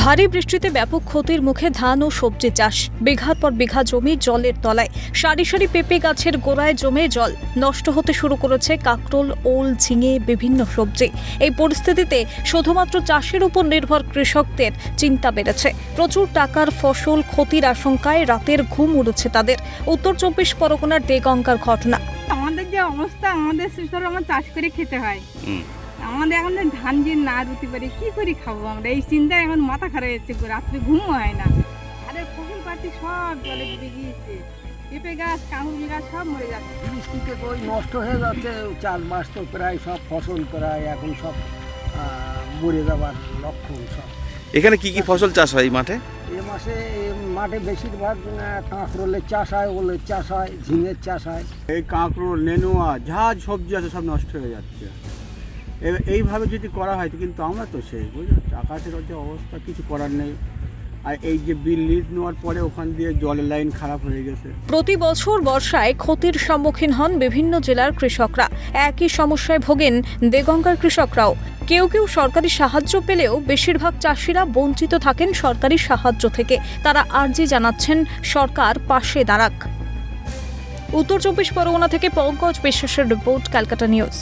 ভারী বৃষ্টিতে ব্যাপক ক্ষতির মুখে ধান ও সবজি চাষ। বিঘার পর বিঘা জমি জলের তলায়। সারি সারি পেঁপে গাছের গোড়ায় জমে জল। নষ্ট হতে শুরু করেছে কাঁকরোল, ওল, ঝিঙে, বিভিন্ন সবজি। এই পরিস্থিতিতে শুধুমাত্র চাষের উপর নির্ভর কৃষকদের চিন্তা বেড়েছে। প্রচুর টাকার ফসল ক্ষতির আশঙ্কায় রাতের ঘুম উড়েছে তাদের। উত্তর 24 পরগনার দেগঙ্গার ঘটনা। আমাদের যে অবস্থা, আমাদের আমার চাষ করে খেতে হয়। আমাদের এখন ধান যে না রুটি পারি, কি করে খাবো আমরা? এই চিন্তায় এখন মাথা খারাপ যাচ্ছে, রাত্রে ঘুমও হয় না। আরে ফসল পাতি সব জলে ডুবে গিয়েছে, পেঁপে গাছ, কাঁকরোল গাছ সব মরে যাচ্ছে। বৃষ্টিতে ওই নষ্ট হয়ে যাচ্ছে। চাষবাস তো প্রায় সব ফসল প্রায় এখন সব মরে যাবার লক্ষণ সব। এখানে কি কি ফসল চাষ হয় এই মাঠে? এ মাঠে বেশিরভাগ কাঁকরোলের চাষ হয়, ওলের চাষ হয়, ঝিঙের চাষ হয়। এই কাঁকরোল, নেনুয়া, যা সবজি আছে সব নষ্ট হয়ে যাচ্ছে। এইভাবে যদি করা হয় কিন্তু আমরা তো সেই আকাশের যে অবস্থা, কিছু করার নেই। আর এই যে বিল লিজ নেওয়ার পরে ওখান দিয়ে জলের লাইন খারাপ হয়ে গেছে। প্রতি বছর বর্ষায় ক্ষতির সম্মুখীন হন বিভিন্ন জেলার কৃষকরা। একই সমস্যায় ভোগেন দেগঙ্গার কৃষকরাও। কেউ কেউ সরকারি সাহায্য পেলেও বেশিরভাগ চাষিরা বঞ্চিত থাকেন সরকারি সাহায্য থেকে। তারা আর্জি জানাচ্ছেন সরকার পাশে দাঁড়াক। উত্তর 24 পরগনা থেকে পঙ্কজ বিশ্বাসের রিপোর্ট, ক্যালকাটা নিউজ।